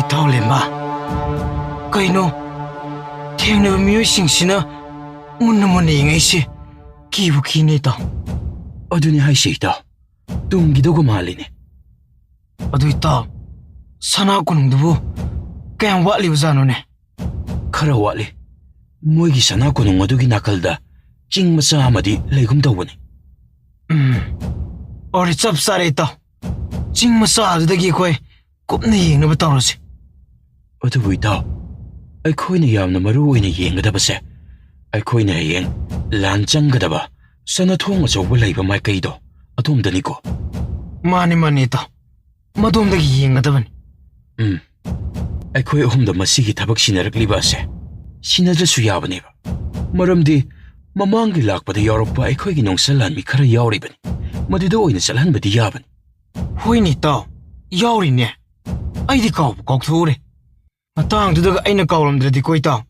Itaw lemba. Kaino? Thengna miyo singsina munna ingay si kibu kini itaw. Aduni hai si itaw. Tunggido gumalini. Adu itaw. Sana kunung dubu. Kayang wali wazano ne. Khara wali. Moigi sana kunung adugi nakalda. Ching masa amadi laygum tawbani. Ori chap sare itaw. Ching masa adudagi koi kupna yengnaba tawrasi. Adubu itaw. Aikoina yamna maru oina yengadabase. Aikoina hayeng lan changgadaba. Sana thong achawba layba maikaido. Adomdaniko. Mani itaw. Madomdagi yengadabani. Aikoi ahumda masigi thabak sinarakliba ase. Sinadrasu yabaneba. Maramdi mamanggi lakpada yaurokpa aikoigi nongsalan mi khara yauribani. Maduda oina salhanbadi yabani. Hoini itaw. Yaurine. Aidi kaukthore. Matangdudaga aina kauramdradi ko itaw.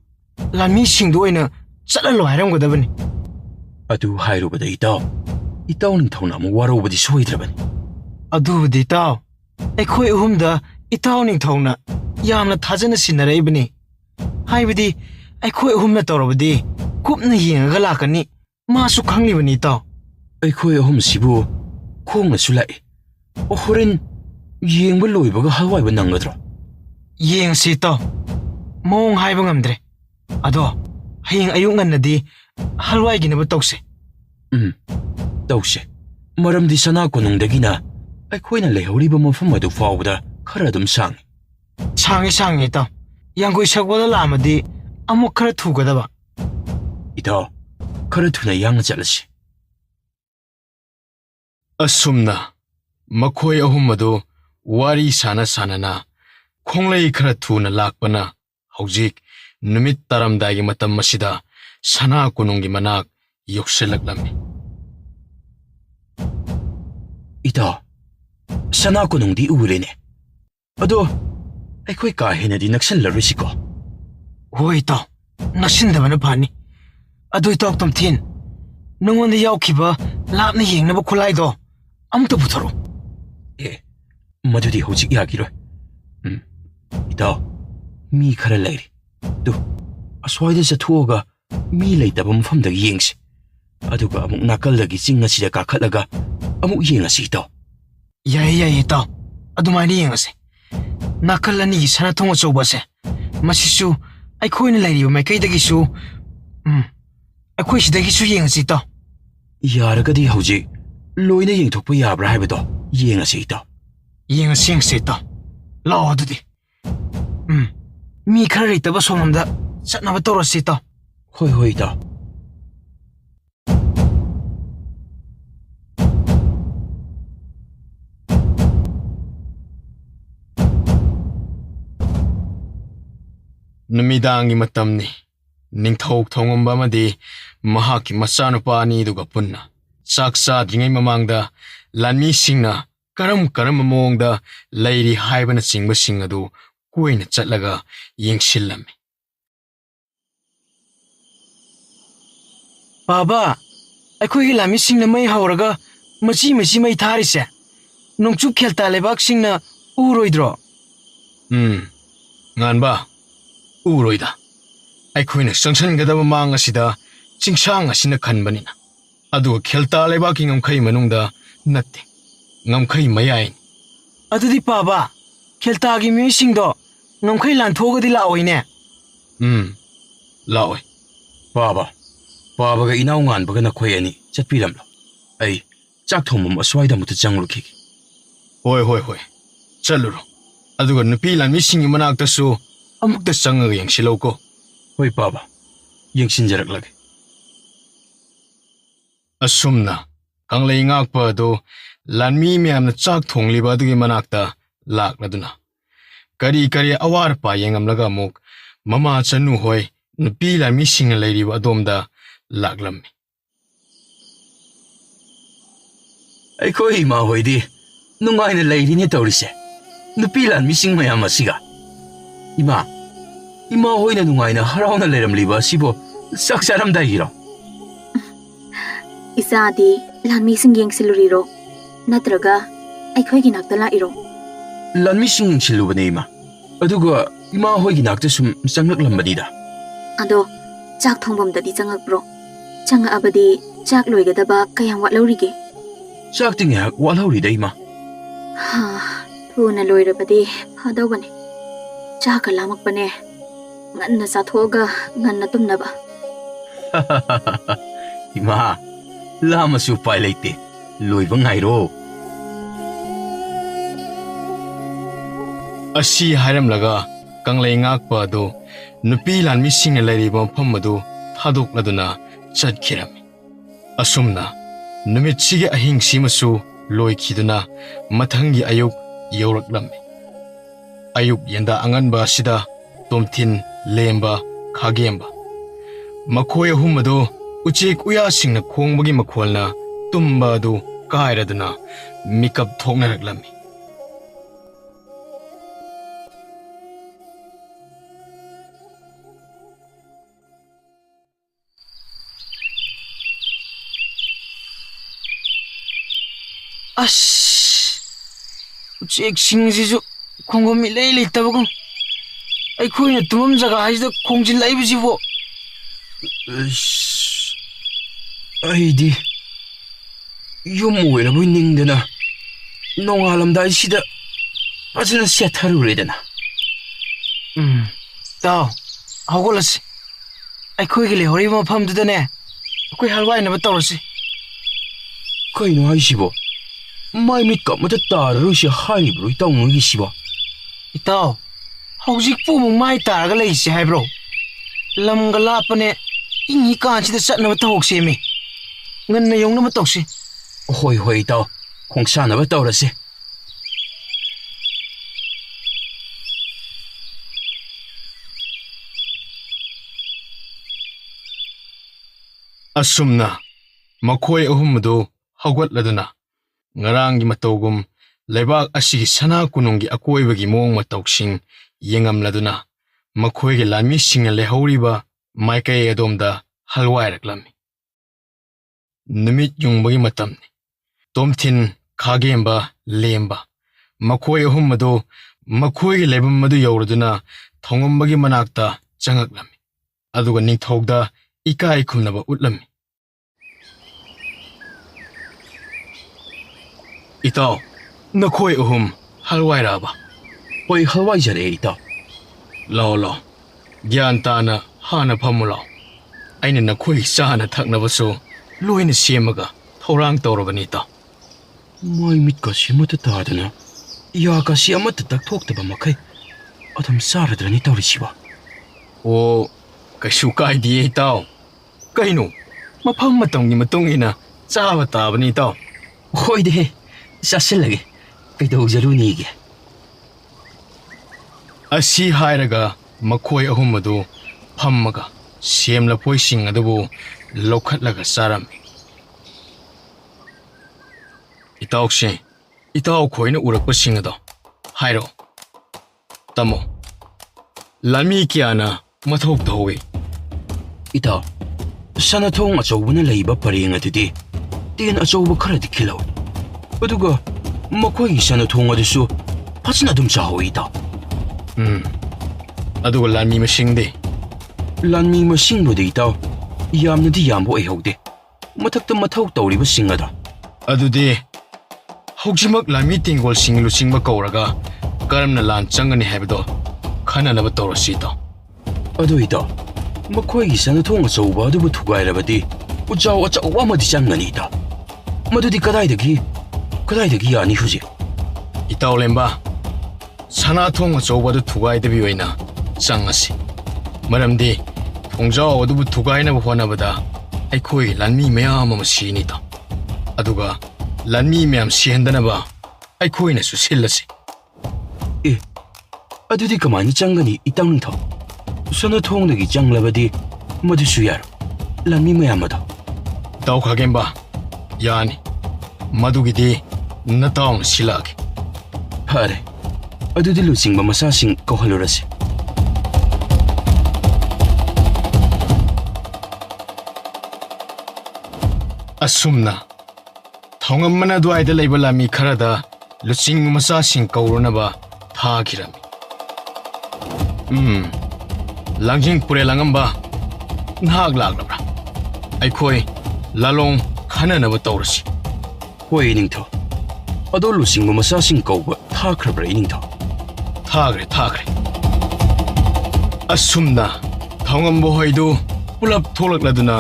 Lanmi singdu oina chatlalo hairamgadabani. Adu hairubada itaw. Itaw ning thawna amu warobadi soidrabani. Adubadi itaw. Aikoi ahumda itaw ning thawna yamna thajana sinaraibani. Haibadi aikoi ahumna tawrabadi kupna yengaga lakani masu khanglibani itaw. Aikoi ahum sibu khongna sulai. Ohoren yengba loibaga halwaiba nangadro. Yengsi itaw. Mong haiba ngamdre. Ado hayeng ayuk ngannadi halwaiginaba tawse. Tawse. Maramdi sana kunungdagina aikoina leihoriba mafam adu fawbada khara adum sangi. Sangi itaw. Yangkoi sakwada lamadi amuk khara thugadaba. Itaw, khara thuna yang chalasi. Asumna makhoi ahum adu wari sanana khonglei khara thuna lakpana haujik numit taramdagi matam masida sana kunungi manak yokselaklammi. Itaw, sana kunungdi urene. Ado aikoi ka henadi naksanlarusiko. Hoi itaw, naksindabana phani. Adu itaw tamthin. Nungonda yaukiba lapna yengnaba khulaido amta putharo. Madudi hojik yagiroi. Itaw, mi khara lairi. Du, aswaida chathuoga mi leitaba mafamdagi yengsi. Aduga amuk nakaldagi ching asida kakhatlaga amuk yengasi itaw. Yai itaw. Adumaini yengasi. Nakal ani sana thong achawba se. Masisu aikoina lairiba maikaidagisu aikoi sidagisu yengasi itaw. Yaragadi hojik loina yengthokpa yabra haibado yengasi itaw. Yengasi itaw. Lao adudi. Mi khara leitaba somamda chatnaba tawrasi itaw. Hoi itaw. Numidangi matamni ningthok thongomba amadi mahaki machanupa aniduga punna chak chadringai mamangda lanmi singna karam mawongda lairi haibana chingba sing adu koina chatlaga yengsillammi. Baba, aikoi lami singna mai hauraga machi mai tharise. Nongchu khelta lebak singna uroidro. Nganba uroida. Aikoina sangsangadaba mang asida chingsang asina khanbanina. Adu khelta lebaki ngamkhai manungda natte. Ngamkhai mayain. Adudi paba, khelta gi mi singdo ngamkhai lanthogadi laoine. Laoi. Babaga inaw nganbaga nakhoi ani chatpiramlo. Ai chak thomam aswaida muta changlukhi. Hoi. Chaluro. Aduga nupi lanmi singi manaktasu amukta changaga yengsiloko. Hoi baba. Yengsinjaraklage. Asumna kanglei ngakpa adu lanmi miyamna chak thongliba adugi manakta lakladuna. Kari awar pa yengamlaga amuk mama chanu hoi nupi lanmi singa leiriba adomda laklammi. Aikoi ima hoidi nungaina leirini tawrise. Nupi lanmi sing mayam asiga. Ima hoina nungaina harauna leiramliba sibo saksaramdaigiro. Isadi lanmi sing yengsiluriro natraga aikhoigi nakta lairo. Lanmi sing yengsilubane ima. ꯑꯗꯨꯒ ꯏꯃꯥ ꯍꯣꯏꯒꯤ ꯅꯥꯛꯇ ꯁꯨꯝ ꯆꯪꯂꯛꯂꯝꯕꯅꯤꯗ ꯑꯗꯣ ꯆꯥꯛ ꯊꯣꯡꯐꯝꯗꯗꯤ ꯆꯪꯉꯛꯄ꯭ꯔꯣ? ꯆꯪꯉꯛꯑꯕꯗꯤ ꯆꯥꯛ ꯂꯣꯏꯒꯗꯕ ꯀꯌꯥꯝ ꯋꯥꯠꯍꯧꯔꯤꯒꯦ? ꯆꯥꯛꯇꯤ ꯉꯥꯏꯍꯥꯛ ꯋꯥꯠꯍꯧꯔꯤꯗ ꯏꯃꯥ ꯊꯨꯅ ꯂꯣꯏꯔꯕꯗꯤ ꯐꯗꯧꯕꯅꯦ. ꯆꯥꯛꯀ ꯂꯥꯝꯃꯛꯄꯅꯦ. ꯉꯟꯅ ꯆꯥꯊꯣꯛꯑꯒ ꯉꯟꯅ ꯇꯨꯝꯅꯕ. 이마, 라마수 파일레이테, 로이방 하이로. ꯑꯁꯤ ꯍꯥꯏꯔꯝꯂꯒ ꯀꯪꯂꯩ ꯉꯥꯛꯄ ꯑꯗꯨ ꯅꯨꯄꯤ ꯂꯥꯟꯃꯤꯁꯤꯡꯅ ꯂꯩꯔꯤꯕ ꯃꯐꯝ ꯑꯗꯨ ꯊꯥꯗꯣꯛꯂꯗꯨꯅ ꯆꯠꯈꯤꯔꯝꯃꯤ. ꯑꯁꯨꯝꯅ ꯅꯨꯃꯤꯠꯁꯤꯒꯤ ꯑꯍꯤꯡꯁꯤꯃꯁꯨ ꯂꯣꯏꯈꯤꯗꯨꯅ ꯃꯊꯪꯒꯤ ꯑꯌꯨꯛ ꯌꯧꯔꯛꯂꯝꯃꯤ. ꯑꯌꯨꯛ ꯌꯦꯟꯗꯥ ꯑꯉꯟꯕ ꯑꯁꯤꯗ ꯇꯣꯝꯊꯤꯟ, ꯂꯦꯝꯕ, ꯈꯥꯒꯦꯝꯕ ꯃꯈꯣꯏ ꯑꯍꯨꯝ ꯑꯗꯨ ꯎꯆꯦꯛ ꯎꯌꯥꯁꯤꯡꯅ ꯈꯣꯡꯕꯒꯤ ꯃꯈꯣꯜꯅ ꯇꯨꯝꯕ ꯑꯗꯨ ꯀꯥꯏꯔꯗꯨꯅ ꯃꯤꯀꯞ ꯊꯣꯛꯅꯔꯛꯂꯝꯃꯤ. 우체ꯛꯁꯤꯡꯁꯤꯁꯨ ꯈꯣꯡꯐꯝ ꯏꯂꯩ ꯂꯩꯇꯕꯒꯨꯝ ꯑꯩꯈꯣꯏꯅ ꯇꯨꯝꯐꯝ ꯖꯒꯥꯁꯤꯗ ꯈꯣꯡꯖꯤꯜꯂꯛꯏꯕꯁꯤꯕꯨ ꯑꯩꯗꯤ ꯌꯨꯝ ꯑꯣꯏꯔꯕꯣꯏ ꯅꯤꯡꯗꯅ ꯅꯣꯡꯉꯥꯜꯂꯝꯗꯥꯏꯁꯤꯗ ꯐꯖꯅ ꯁꯦꯠꯊꯔꯨꯔꯦꯗꯅ. ꯇꯥꯎ, ꯍꯧꯒꯠꯂꯁꯤ. ꯑꯩꯈꯣꯏꯒꯤ ꯂꯩꯍꯧꯔꯤꯕ ꯃꯐꯝꯗꯨꯗꯅꯦ ꯑꯩꯈꯣꯏ ꯍꯜꯋꯥꯏꯅꯕ ꯇꯧꯔꯁꯤ. ꯀꯩꯅꯣ ꯍꯥꯏꯁꯤꯕꯣ? ꯃꯥꯏ ꯃꯤꯠꯀ ꯑꯃꯇ ꯇꯥꯔꯔꯣꯏꯁꯤ ꯍꯥꯏꯔꯤꯕ꯭ꯔꯣ ꯏꯇꯥꯎ ꯅꯣꯏꯒꯤꯁꯤꯕꯣ? ꯏꯇꯥꯎ, ꯍꯧꯖꯤꯛꯄꯨ ꯑꯃꯨꯛ ꯃꯥꯏ ꯇꯥꯔꯒ ꯂꯩꯁꯤ ꯍꯥꯏꯕ꯭ꯔꯣ? ꯂꯝꯒ ꯂꯥꯞꯄꯅꯦ ꯏꯪꯉꯤ ꯀꯥꯟꯁꯤꯗ ꯆꯠꯅꯕ ꯇꯧꯍꯧꯁꯦꯃꯤ. ꯉꯟꯅ ꯌꯧꯅꯕ ꯇꯧꯁꯤ. ꯍꯣꯏ ꯍꯣꯏ ꯏꯇꯥꯎ, ꯈꯣꯡꯁꯥꯟꯅꯕ ꯇꯧꯔꯁꯤ. ꯑꯁꯨꯝꯅ ꯃꯈꯣꯏ ꯑꯍꯨꯝ ꯑꯗꯨ ꯍꯧꯒꯠꯂꯗꯨꯅ ꯉꯔꯥꯡꯒꯤ ꯃꯇꯧꯒꯨꯝ ꯂꯩꯕꯥꯛ ꯑꯁꯤꯒꯤ ꯁꯅꯥ ꯀꯣꯅꯨꯡꯒꯤ ꯑꯀꯣꯏꯕꯒꯤ ꯃꯑꯣꯡ ꯃꯇꯧꯁꯤꯡ ꯌꯦꯡꯉꯝꯂꯗꯨꯅ ꯃꯈꯣꯏꯒꯤ ꯂꯥꯟꯃꯤꯁꯤꯡꯅ ꯂꯩꯍꯧꯔꯤꯕ ꯃꯥꯏꯀꯩ ꯑꯗꯣꯝꯗ ꯍꯜꯋꯥꯏꯔꯛꯂꯝꯃꯤ. ꯅꯨꯃꯤꯠ ꯌꯨꯡꯕꯒꯤ ꯃꯇꯝꯅꯤ. ꯇꯣꯝꯊꯤꯟ, ꯈꯥꯒꯦꯝꯕ, ꯂꯦꯝꯕ ꯃꯈꯣꯏ ꯑꯍꯨꯝ ꯑꯗꯨ ꯃꯈꯣꯏꯒꯤ ꯂꯩꯐꯝ ꯑꯗꯨ ꯌꯧꯔꯗꯨꯅ ꯊꯣꯡꯉꯝꯕꯒꯤ ꯃꯅꯥꯛꯇ ꯆꯪꯉꯛꯂꯝꯃꯤ. ꯑꯗꯨꯒ ꯅꯤꯡꯊꯧꯗ ꯏꯀꯥꯏ ꯈꯨꯝꯅꯕ ꯎꯠꯂꯝꯃꯤ. ꯏꯇꯥꯎ, ꯅꯈꯣꯏ ꯑꯍꯨꯝ ꯍꯜꯋꯥꯏꯔꯛꯑꯕ? ꯍꯣꯏ, ꯍꯜꯋꯥꯏꯖꯔꯛꯑꯦ ꯏꯇꯥꯎ. ꯂꯥꯎ ꯂꯥꯎ, ꯒ꯭ꯌꯥꯟ ꯇꯥꯅ ꯍꯥꯟꯅ ꯐꯝꯃꯨ ꯂꯥꯎ. ꯑꯩꯅ ꯅꯈꯣꯏꯒꯤ ꯆꯥꯅ ꯊꯛꯅꯕꯁꯨ ꯂꯣꯏꯅ ꯁꯦꯝꯃꯒ ꯊꯧꯔꯥꯡ ꯇꯧꯔꯕꯅꯤ ꯏꯇꯥꯎ. ꯃꯥꯏ ꯃꯤꯠꯀꯁꯤ ꯑꯃꯠꯇ ꯇꯥꯗꯅ ꯌꯥꯒꯁꯤ ꯑꯃꯠꯇ ꯇꯛꯊꯣꯛꯇꯕ ꯃꯈꯩ ꯑꯗꯨꯝ ꯆꯥꯔꯗ꯭ꯔꯅꯤ ꯇꯧꯔꯤꯁꯤꯕꯣ? ꯑꯣ, ꯀꯩꯁꯨ ꯀꯥꯏꯗꯦ ꯏꯇꯥꯎ. ꯀꯩꯅꯣ, ꯃꯐꯝ ꯃꯇꯝꯒꯤ ꯃꯇꯨꯡ ꯏꯟꯅ ꯆꯥꯕ ꯇꯥꯕꯅꯤ ꯏꯇꯥꯎ. ꯍꯣꯏꯗꯦ, ꯆꯥꯁꯤꯜꯂꯒꯦ. ꯀꯩꯗꯧꯖꯔꯨꯅꯤꯒꯦ? ꯑꯁꯤ ꯍꯥꯏꯔꯒ ꯃꯈꯣꯏ ꯑꯍꯨꯝ ꯑꯗꯨ ꯐꯝꯃꯒ ꯁꯦꯝ ꯂꯐꯣꯏꯁꯤꯡ ꯑꯗꯨꯕꯨ ꯂꯧꯈꯠꯂꯒ ꯆꯥꯔꯝꯃꯤ. ꯏꯇꯥꯎꯁꯦ, ꯏꯇꯥꯎ ꯈꯣꯏꯅ ꯎꯔꯛꯄꯁꯤꯡ ꯑꯗꯣ ꯍꯥꯏꯔꯛꯑꯣ. ꯇꯝꯃꯣ, ꯂꯥꯟꯃꯤ ꯀꯌꯥꯅ ꯃꯊꯧ ꯇꯧꯏ? ꯏꯇꯥꯎ, ꯁꯅꯊꯣꯡ ꯑꯆꯧꯕꯅ ꯂꯩꯕ ꯄꯔꯦꯡ ꯑꯗꯨꯗꯤ ꯇꯦꯟ ꯑꯆꯧꯕ ꯈꯔꯗꯤ ꯈꯤꯜꯍꯧꯏ. ꯑꯗꯨꯒ ꯃꯈꯣꯏꯒꯤ ꯁꯅꯊꯣꯡ ꯑꯗꯨꯁꯨ ꯐꯖꯅ ꯑꯗꯨꯝ ꯆꯥꯍꯧꯏ ꯏꯇꯥꯎ. ꯑꯗꯨꯒ ꯂꯥꯟꯃꯤ ꯃꯁꯤꯡꯗꯤ? ꯂꯥꯟꯃꯤ ꯃꯁꯤꯡꯕꯨꯗꯤ ꯏꯇꯥꯎ ꯌꯥꯝꯅꯗꯤ ꯌꯥꯝꯕ ꯑꯣꯏꯍꯧꯗꯦ. ꯃꯊꯛꯇ ꯃꯊꯧ ꯇꯧꯔꯤꯕꯁꯤꯡ ꯑꯗꯣ. ꯑꯗꯨꯗꯤ ꯍꯧꯖꯤꯛꯃꯛ ꯂꯥꯟꯃꯤ ꯇꯦꯡꯒꯣꯜꯁꯤꯡ ꯂꯨꯆꯤꯡꯕ ꯀꯧꯔꯒ ꯀꯔꯝꯅ ꯂꯥꯟ ꯆꯪꯒꯅꯤ ꯍꯥꯏꯕꯗꯣ ꯈꯟꯅꯅꯕ ꯇꯧꯔꯁꯤ ꯏꯇꯥꯎ. ꯑꯗꯨ ꯏꯇꯥꯎ, ꯃꯈꯣꯏꯒꯤ ꯁꯅꯊꯣꯡ ꯑꯆꯧꯕ ꯑꯗꯨꯕꯨ ꯊꯨꯒꯥꯏꯔꯕꯗꯤ ꯎꯆꯥꯎ ꯑꯆꯧꯕ ꯑꯃꯗꯤ ꯆꯪꯒꯅꯤ ꯏꯇꯥꯎ. ꯃꯗꯨꯗꯤ ꯀꯗꯥꯏꯗꯒꯤ ꯌꯥꯅꯤ ꯍꯧꯖꯤꯛ? ꯏꯇꯥꯎ ꯂꯦꯝꯕ, ꯁꯅꯥꯊꯣꯡ ꯑꯆꯧꯕ ꯑꯗꯨ ꯊꯨꯒꯥꯏꯗꯕꯤ ꯑꯣꯏꯅ ꯆꯪꯉꯁꯤ. ꯃꯔꯝꯗꯤ ꯊꯣꯡꯖꯥꯎ ꯑꯗꯨꯕꯨ ꯊꯨꯒꯥꯏꯅꯕ ꯍꯣꯠꯅꯕꯗ ꯑꯩꯈꯣꯏꯒꯤ ꯂꯥꯟꯃꯤ ꯃꯌꯥꯝ ꯑꯃ ꯁꯤꯅꯤ ꯏꯇꯥꯎ. ꯑꯗꯨꯒ ꯂꯥꯟꯃꯤ ꯃꯌꯥꯝ ꯁꯤꯍꯟꯗꯅꯕ ꯑꯩꯈꯣꯏꯅꯁꯨ ꯁꯤꯜꯂꯁꯤ. ꯑꯦ, ꯑꯗꯨꯗꯤ ꯀꯃꯥꯏꯅ ꯆꯪꯒꯅꯤ ꯏꯇꯥꯎ ꯅꯤꯡꯊꯧ? ꯁꯅꯊꯣꯡꯗꯒꯤ ꯆꯪꯂꯕꯗꯤ ꯃꯗꯨꯁꯨ ꯌꯥꯔꯣꯏ, ꯂꯥꯟꯃꯤ ꯃꯌꯥꯝ ꯑꯗꯣ. ꯏꯇꯥꯎ ꯈꯥꯒꯦꯝꯕ, ꯌꯥꯅꯤ. ꯃꯗꯨꯒꯤꯗꯤ ꯅꯇꯥꯎꯅ ꯁꯤꯜꯂꯛꯑꯒꯦ. ꯐꯔꯦ, ꯑꯗꯨꯗꯤ ꯂꯨꯆꯤꯡꯕ ꯃꯆꯥꯁꯤꯡ ꯀꯧꯍꯜꯂꯨꯔꯁꯤ. ꯑꯁꯨꯝꯅ ꯊꯣꯡꯉꯝꯃꯅ ꯑꯗꯨꯋꯥꯏꯗ ꯂꯩꯕ ꯂꯥꯟꯃꯤ ꯈꯔꯗ ꯂꯨꯆꯤꯡꯕ ꯃꯆꯥꯁꯤꯡ ꯀꯧꯔꯨꯅꯕ ꯊꯥꯈꯤꯔꯝꯃꯤ. ꯂꯥꯡꯖꯤꯡ ꯄꯨꯔꯦꯜ ꯑꯉꯝꯕ ꯅꯍꯥꯛ ꯂꯥꯛꯂꯕ꯭ꯔꯥ? ꯑꯩꯈꯣꯏ ꯂꯥꯂꯣꯡ ꯈꯟꯅꯅꯕ ꯇꯧꯔꯁꯤ. ꯍꯣꯏ ꯏꯅꯤꯡꯊꯧ. ꯑꯗꯣ ꯂꯨꯆꯤꯡꯕ ꯃꯆꯥꯁꯤꯡ ꯀꯧꯕ ꯊꯥꯈ꯭ꯔꯕ꯭ꯔꯥ ꯏꯅꯤꯡꯊꯧ? ꯊꯥꯈ꯭ꯔꯦ. ꯑꯁꯨꯝꯅ ꯊꯧꯉꯝꯕ ꯍꯣꯏꯗꯨ ꯄꯨꯂꯞ ꯊꯣꯛꯂꯛꯂꯗꯨꯅ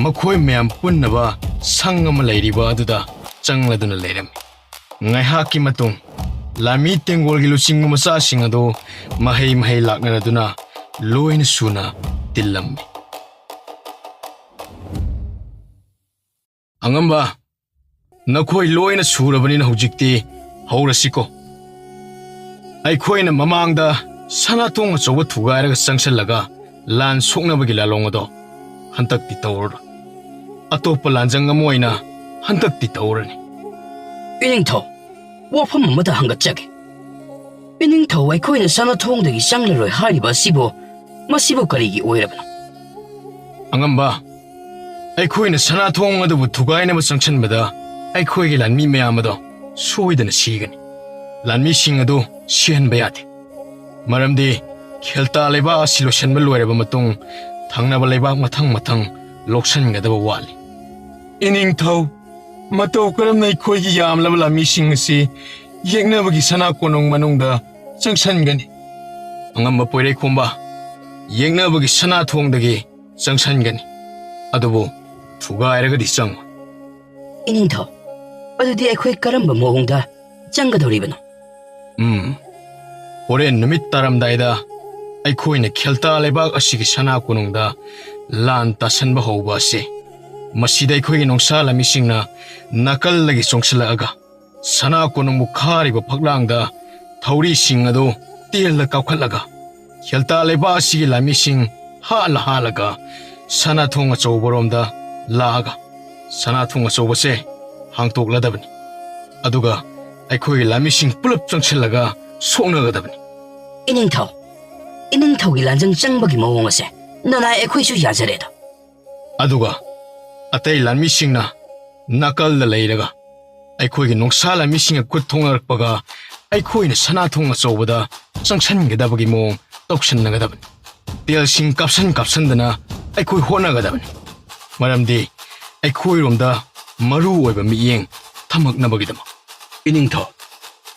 ꯃꯈꯣꯏ ꯃꯌꯥꯝ ꯄꯨꯟꯅꯕ ꯁꯪ ꯑꯃ ꯂꯩꯔꯤꯕ ꯑꯗꯨꯗ ꯆꯪꯂꯗꯨꯅ ꯂꯩꯔꯝꯃꯤ. ꯉꯥꯏꯍꯥꯛꯀꯤ ꯃꯇꯨꯡ ꯂꯥꯟꯃꯤ ꯇꯦꯡꯒꯣꯜꯒꯤ ꯂꯨꯆꯤꯡꯕ ꯃꯆꯥꯁꯤꯡ ꯑꯗꯨ ꯃꯍꯩ ꯂꯥꯛꯅꯔꯗꯨꯅ ꯂꯣꯏꯅ ꯁꯨꯅ ꯇꯤꯜꯂꯝꯃꯤ. ꯑꯉꯝꯕ, ꯅꯈꯣꯏ ꯂꯣꯏꯅ ꯁꯨꯔꯕꯅꯤꯅ ꯍꯧꯖꯤꯛꯇꯤ ꯍꯧꯔꯁꯤꯀꯣ. ꯑꯩꯈꯣꯏꯅ ꯃꯃꯥꯡꯗ ꯁꯅꯥꯊꯣꯡ ꯑꯆꯧꯕ ꯊꯨꯒꯥꯏꯔꯒ ꯆꯪꯁꯜꯂꯒ ꯂꯥꯟ ꯁꯣꯛꯅꯕꯒꯤ ꯂꯥꯂꯣꯡ ꯑꯗꯣ ꯍꯟꯗꯛꯇꯤ ꯇꯧꯔꯔꯣꯏ. ꯑꯇꯣꯞꯄ ꯂꯥꯟꯖꯪ ꯑꯃ ꯑꯣꯏꯅ ꯍꯟꯗꯛꯇꯤ ꯇꯧꯔꯅꯤ. ꯏꯅꯤꯡꯊꯧ, ꯋꯥꯐꯝ ꯑꯃꯗ ꯍꯪꯒꯠꯆꯒꯦ. ꯏꯅꯤꯡꯊꯧ ꯑꯩꯈꯣꯏꯅ ꯁꯅꯥꯊꯣꯡꯗꯒꯤ ꯆꯪꯂꯔꯣꯏ ꯍꯥꯏꯔꯤꯕ ꯑꯁꯤꯕꯨ ꯃꯁꯤꯕꯨ ꯀꯔꯤꯒꯤ ꯑꯣꯏꯔꯕꯅꯣ? ꯑꯉꯝꯕ, ꯑꯩꯈꯣꯏꯅ ꯁꯅꯥꯊꯣꯡ ꯑꯗꯨꯕꯨ ꯊꯨꯒꯥꯏꯅꯕ ꯆꯪꯁꯟꯕꯗ ꯑꯩꯈꯣꯏꯒꯤ ꯂꯥꯟꯃꯤ ꯃꯌꯥꯝ ꯑꯗꯣ ꯁꯣꯏꯗꯅ ꯁꯤꯒꯅꯤ. ꯂꯥꯟꯃꯤꯁꯤꯡ ꯑꯗꯨ ꯁꯤꯍꯟꯕ ꯌꯥꯗꯦ. ꯃꯔꯝꯗꯤ ꯈꯦꯜꯇꯥ ꯂꯩꯕꯥꯛ ꯑꯁꯤ ꯂꯣꯏꯁꯤꯟꯕ ꯂꯣꯏꯔꯕ ꯃꯇꯨꯡ ꯊꯪꯅꯕ ꯂꯩꯕꯥꯛ ꯃꯊꯪ ꯂꯧꯁꯤꯟꯒꯗꯕ ꯋꯥꯠꯂꯤ. ꯏꯅꯤꯡꯊꯧ, ꯃꯇꯧ ꯀꯔꯝꯅ ꯑꯩꯈꯣꯏꯒꯤ ꯌꯥꯝꯂꯕ ꯂꯥꯟꯃꯤꯁꯤꯡ ꯑꯁꯤ ꯌꯦꯛꯅꯕꯒꯤ ꯁꯅꯥ ꯀꯣꯅꯨꯡ ꯃꯅꯨꯡꯗ ꯆꯪꯁꯟꯒꯅꯤ? ꯑꯉꯝꯕ ꯄꯣꯏꯔꯩꯈꯣꯝꯕ, ꯌꯦꯛꯅꯕꯒꯤ ꯁꯅꯥꯊꯣꯡꯗꯒꯤ ꯆꯪꯁꯟꯒꯅꯤ. ꯑꯗꯨꯕꯨ ꯊꯨꯒꯥꯏꯔꯒꯗꯤ ꯆꯪꯉꯣꯏ. ꯏꯅꯤꯡꯊꯧ, ꯑꯗꯨꯗꯤ ꯑꯩꯈꯣꯏ ꯀꯔꯝꯕ ꯃꯑꯣꯡꯗ ꯆꯪꯒꯗꯧꯔꯤꯕꯅꯣ? ꯍꯣꯔꯦꯟ ꯅꯨꯃꯤꯠ ꯇꯥꯔꯝꯗꯥꯏꯗ ꯑꯩꯈꯣꯏꯅ ꯈꯦꯜꯇꯥ ꯂꯩꯕꯥꯛ ꯑꯁꯤꯒꯤ ꯁꯅꯥ ꯀꯣꯅꯨꯡꯗ ꯂꯥꯟ ꯇꯥꯁꯟꯕ ꯍꯧꯕ ꯑꯁꯤ ꯃꯁꯤꯗ ꯑꯩꯈꯣꯏꯒꯤ ꯅꯣꯡꯁꯥ ꯂꯥꯟꯃꯤꯁꯤꯡꯅ ꯅꯥꯀꯜꯗꯒꯤ ꯆꯣꯡꯁꯤꯜꯂꯛꯑꯒ ꯁꯅꯥ ꯀꯣꯅꯨꯡꯕꯨ ꯈꯥꯔꯤꯕ ꯐꯛꯂꯥꯡꯗ ꯊꯧꯔꯤꯁꯤꯡ ꯑꯗꯨ ꯇꯦꯜꯗ ꯀꯥꯞꯈꯠꯂꯒ ꯈꯦꯜꯇꯥ ꯂꯩꯕꯥꯛ ꯑꯁꯤꯒꯤ ꯂꯥꯟꯃꯤꯁꯤꯡ ꯍꯥꯠꯂꯒ ꯁꯅꯥꯊꯣꯡ ꯑꯆꯧꯕꯔꯣꯝꯗ ꯂꯥꯛꯑꯒ ꯁꯅꯥꯊꯣꯡ ꯑꯆꯧꯕꯁꯦ ꯍꯥꯡꯇꯣꯛꯂꯗꯕꯅꯤ. ꯑꯗꯨꯒ ꯑꯩꯈꯣꯏꯒꯤ ꯂꯥꯟꯃꯤꯁꯤꯡ ꯄꯨꯂꯞ ꯆꯪꯁꯤꯜꯂꯒ ꯁꯣꯛꯅꯒꯗꯕꯅꯤ. ꯏꯅꯤꯡꯊꯧꯒꯤ ꯂꯥꯟꯖꯪ ꯆꯪꯕꯒꯤ ꯃꯑꯣꯡ ꯑꯁꯦ ꯅꯅꯥꯏ ꯑꯩꯈꯣꯏꯁꯨ ꯌꯥꯖꯔꯦꯗ. ꯑꯗꯨꯒ ꯑꯇꯩ ꯂꯥꯟꯃꯤꯁꯤꯡꯅ ꯅꯥꯀꯜꯗ ꯂꯩꯔꯒ ꯑꯩꯈꯣꯏꯒꯤ ꯅꯣꯡꯁꯥ ꯂꯥꯟꯃꯤꯁꯤꯡꯒ ꯈꯨꯠ ꯊꯣꯡꯅꯔꯛꯄꯒ ꯑꯩꯈꯣꯏꯅ ꯁꯅꯥꯊꯣꯡ ꯑꯆꯧꯕꯗ ꯆꯪꯁꯟꯒꯗꯕꯒꯤ ꯃꯑꯣꯡ ꯇꯧꯁꯟꯅꯒꯗꯕꯅꯤ. ꯇꯦꯜꯁꯤꯡ ꯀꯥꯞꯁꯟꯗꯅ ꯑꯩꯈꯣꯏ ꯍꯣꯠꯅꯒꯗꯕꯅꯤ. ꯃꯔꯝꯗꯤ ꯑꯩꯈꯣꯏꯔꯣꯝꯗ ꯃꯔꯨ ꯑꯣꯏꯕ ꯃꯤꯠꯌꯦꯡ ꯊꯝꯃꯛꯅꯕꯒꯤꯗꯃꯛ. ꯏꯅꯤꯡꯊꯧ,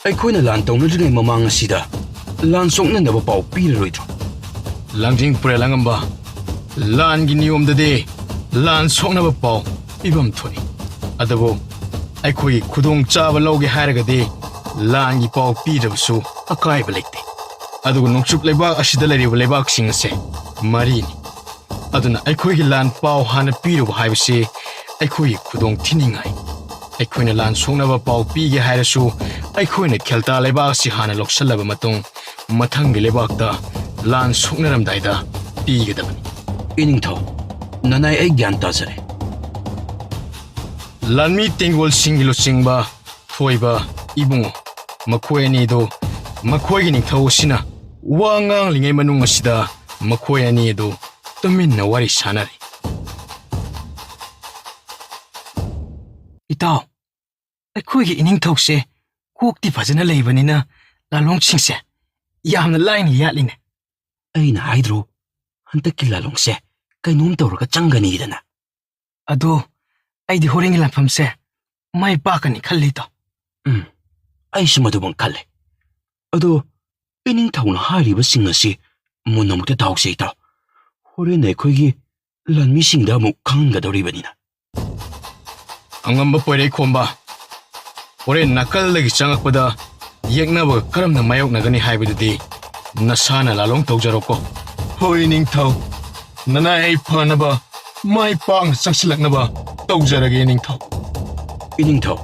ꯑꯩꯈꯣꯏꯅ ꯂꯥꯟ ꯇꯧꯅꯗ꯭ꯔꯤꯉꯩ ꯃꯃꯥꯡ ꯑꯁꯤꯗ ꯂꯥꯟ ꯁꯣꯛꯅꯅꯕ ꯄꯥꯎ ꯄꯤꯔꯔꯣꯏꯗ꯭ꯔꯣ? ꯂꯥꯡꯖꯤꯡ ꯄꯨꯔꯦꯜ ꯑꯉꯝꯕ, ꯂꯥꯟꯒꯤ ꯅꯤꯌꯣꯝꯗꯗꯤ ꯂꯥꯟ ꯁꯣꯛꯅꯕ ꯄꯥꯎ ꯄꯤꯐꯝ ꯊꯣꯛꯏ. ꯑꯗꯨꯕꯨ ꯑꯩꯈꯣꯏꯒꯤ ꯈꯨꯗꯣꯡꯆꯥꯕ ꯂꯧꯒꯦ ꯍꯥꯏꯔꯒꯗꯤ ꯂꯥꯟꯒꯤ ꯄꯥꯎ ꯄꯤꯗ꯭ꯔꯕꯁꯨ ꯑꯀꯥꯏꯕ ꯂꯩꯇꯦ. ꯑꯗꯨꯒ ꯅꯣꯡꯆꯨꯞ ꯂꯩꯕꯥꯛ ꯑꯁꯤꯗ ꯂꯩꯔꯤꯕ ꯂꯩꯕꯥꯛꯁꯤꯡ ꯑꯁꯦ ꯃꯔꯤꯅꯤ. ꯑꯗꯨꯅ ꯑꯩꯈꯣꯏꯒꯤ ꯂꯥꯟ ꯄꯥꯎ ꯍꯥꯟꯅ ꯄꯤꯔꯨꯕ ꯍꯥꯏꯕꯁꯤ ꯑꯩꯈꯣꯏꯒꯤ ꯈꯨꯗꯣꯡ ꯊꯤꯅꯤꯡꯉꯥꯏ. ꯑꯩꯈꯣꯏꯅ ꯂꯥꯟ ꯁꯣꯛꯅꯕ ꯄꯥꯎ ꯄꯤꯒꯦ ꯍꯥꯏꯔꯁꯨ ꯑꯩꯈꯣꯏꯅ ꯈꯦꯜꯇꯥ ꯂꯩꯕꯥꯛ ꯑꯁꯤ ꯍꯥꯟꯅ ꯂꯧꯁꯤꯜꯂꯕ ꯃꯇꯨꯡ ꯃꯊꯪꯒꯤ ꯂꯩꯕꯥꯛꯇ ꯂꯥꯟ ꯁꯣꯛꯅꯔꯝꯗꯥꯏꯗ ꯄꯤꯒꯗꯕꯅꯤ. ꯏꯅꯤꯡꯊꯧ, ꯅꯅꯥꯏ ꯑꯩ ꯒ꯭ꯌꯥꯟ ꯇꯥꯖꯔꯦ. ꯂꯥꯟꯃꯤ ꯇꯦꯡꯒꯣꯜꯁꯤꯡꯒꯤ ꯂꯨꯆꯤꯡꯕ ꯊꯣꯏꯕ ꯏꯕꯨꯡꯉꯣ, ꯃꯈꯣꯏ ꯑꯅꯤꯗꯨ ꯃꯈꯣꯏꯒꯤ ꯅꯤꯡꯊꯧ ꯑꯁꯤꯅ ꯋꯥ ꯉꯥꯡꯂꯤꯉꯩ ꯃꯅꯨꯡ ꯑꯁꯤꯗ ꯃꯈꯣꯏ ꯑꯅꯤ ꯑꯗꯨ ꯇꯨꯃꯤꯟꯅ ꯋꯥꯔꯤ ꯁꯥꯟꯅꯔꯤ. ꯏꯇꯥꯎ, ꯑꯩꯈꯣꯏꯒꯤ ꯏꯅꯤꯡꯊꯧꯁꯦ ꯀꯣꯛꯇꯤ ꯐꯖꯅ ꯂꯩꯕꯅꯤꯅ ꯂꯥꯂꯣꯡꯁꯤꯡꯁꯦ ꯌꯥꯝꯅ ꯂꯥꯏꯅ ꯌꯥꯠꯂꯤꯅꯦ. ꯑꯩꯅ ꯍꯥꯏꯗ꯭ꯔꯣ, ꯍꯟꯗꯛꯀꯤ ꯂꯥꯂꯣꯡꯁꯦ ꯀꯩꯅꯣꯝ ꯇꯧꯔꯒ ꯆꯪꯒꯅꯤꯗꯅ. ꯑꯗꯣ ꯑꯩꯗꯤ ꯍꯣꯔꯦꯟꯒꯤ ꯂꯥꯟꯐꯝꯁꯦ ꯃꯥꯏ ꯄꯥꯛꯀꯅꯤ ꯈꯜꯂꯤ ꯏꯇꯥꯎ. ꯑꯩꯁꯨ ꯃꯗꯨꯃꯛ ꯈꯜꯂꯦ. ꯑꯗꯣ ꯏꯅꯤꯡꯊꯧꯅ ꯍꯥꯏꯔꯤꯕꯁꯤꯡ ꯑꯁꯤ ꯃꯨꯟꯅ ꯑꯃꯨꯛꯇ ꯇꯥꯎꯁꯦ ꯏꯇꯥꯎ. ꯍꯣꯔꯦꯟ ꯑꯩꯈꯣꯏꯒꯤ ꯂꯥꯟꯃꯤꯁꯤꯡꯗ ꯑꯃꯨꯛ ꯈꯪꯒꯗꯧꯔꯤꯕꯅꯤꯅ. ꯑꯉꯝꯕ ꯄꯣꯏꯔꯩꯈꯣꯝꯕ, ꯍꯣꯔꯦꯟ ꯅꯥꯀꯜꯗꯒꯤ ꯆꯪꯉꯛꯄꯗ ꯌꯦꯛꯅꯕꯒ ꯀꯔꯝꯅ ꯃꯥꯌꯣꯛꯅꯒꯅꯤ ꯍꯥꯏꯕꯗꯨꯗꯤ ꯅꯁꯥꯅ ꯂꯥꯂꯣꯡ ꯇꯧꯖꯔꯣꯀꯣ. ꯍꯣꯏ ꯅꯤꯡꯊꯧ, ꯅꯅꯥꯏ ꯑꯩ ꯐꯅꯕ ꯃꯥꯏ ꯄꯥꯛꯅ ꯆꯪꯁꯤꯜꯂꯛꯅꯕ ꯇꯧꯖꯔꯒꯦ ꯅꯤꯡꯊꯧ. ꯏꯅꯤꯡꯊꯧ,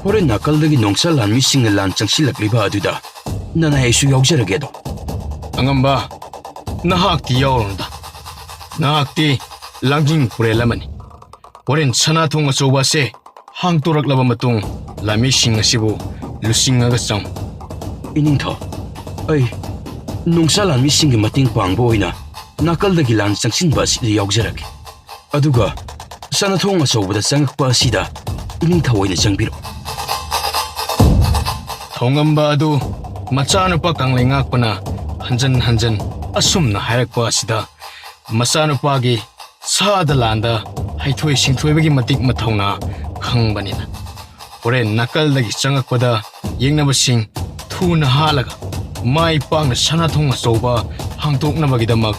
ꯍꯣꯔꯦꯟ ꯅꯥꯀꯜꯗꯒꯤ ꯅꯣꯡꯁꯥ ꯂꯥꯟꯃꯤꯁꯤꯡꯅ ꯂꯥꯟ ꯆꯪꯁꯤꯜꯂꯛꯂꯤꯕ ꯑꯗꯨꯗ ꯅꯅꯥꯏ ꯑꯩꯁꯨ ꯌꯥꯎꯖꯔꯒꯦꯗꯣ. ꯑꯉꯝꯕ, ꯅꯍꯥꯛꯇꯤ ꯌꯥꯎꯔꯣꯅꯗ. ꯅꯍꯥꯛꯇꯤ ꯂꯥꯡꯖꯤꯡ ꯄꯨꯔꯦꯜ ꯑꯃꯅꯤ. ꯍꯣꯔꯦꯟ ꯁꯅꯥꯊꯣꯡ ꯑꯆꯧꯕ ꯑꯁꯦ ꯍꯥꯡꯇꯣꯔꯛꯂꯕ ꯃꯇꯨꯡ ꯂꯥꯟꯃꯤꯁꯤꯡ ꯑꯁꯤꯕꯨ ꯂꯨꯆꯤꯡꯉꯒ ꯆꯪꯉꯨ. ꯏꯅꯤꯡꯊꯧ, ꯑꯩ ꯅꯣꯡꯁꯥ ꯂꯥꯟꯃꯤꯁꯤꯡꯒꯤ ꯃꯇꯦꯡ ꯄꯥꯡꯕ ꯑꯣꯏꯅ ꯅꯥꯀꯜꯗꯒꯤ ꯂꯥꯟ ꯆꯪꯁꯤꯟꯕ ꯑꯁꯤꯗ ꯌꯥꯎꯖꯔꯒꯦ. ꯑꯗꯨꯒ ꯁꯅꯥꯊꯣꯡ ꯑꯆꯧꯕꯗ ꯆꯪꯉꯛꯄ ꯑꯁꯤꯗ ꯏꯅꯤꯡꯊꯧ ꯑꯣꯏꯅ ꯆꯪꯕꯤꯔꯣ. ꯊꯧꯉꯝꯕ ꯑꯗꯨ ꯃꯆꯥꯅꯨꯄꯥ ꯀꯪꯂꯩ ꯉꯥꯛꯄꯅ ꯍꯟꯖꯟ asumna hairakpa asida masanupagi sada landa haithoi singthoibagi matik mathauna khangbanina horen nakaldagi changakpada yengnabasing thuna halaga mai pangna sanathong achoba hangtoknabagidamak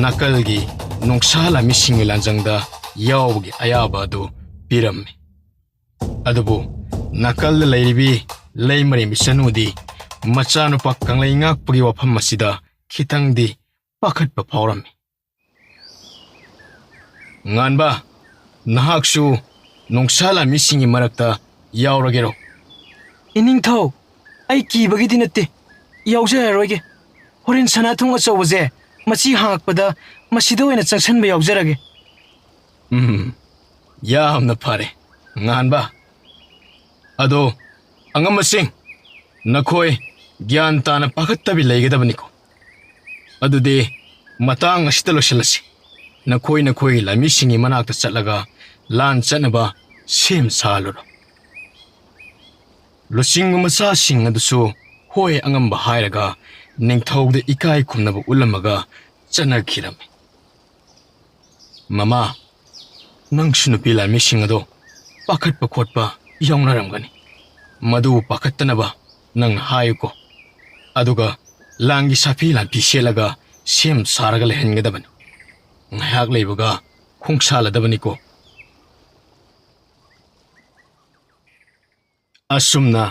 nakalgi nungsala misingi lanjangda yawgi ayaba adu piramme adubu nakal leiribi leimari misanudi machanupa kanglai ngakpagi wafam masida khitangdi pakhatpa phaurammi nganba nahaksu nungsala misingi marakta yawragero Iningthau ai kibagidi natte yawjararoige horen sanathung achawje machi hangakpada masida oina changsanba yawjarage yamna phare nganba ado angamasing nakhoi gyan tana pakhattabi leigadabaniko adude matang asita losilasi nakhoi lami singi manakta chatlaga lan chanaba sem saluro losing masa sing adusu hoi angamba hairaga ningthaude ikai khumnaba ulamaga chanakirame mama nangshunu pila missing ado pakhatpa khotpa yaungnaramgani madu pakhattanaba nang hayuko aduga langi safi lan piselaga sem saraga lehengadabani ngahak leibaga khongsaladabani ko asumna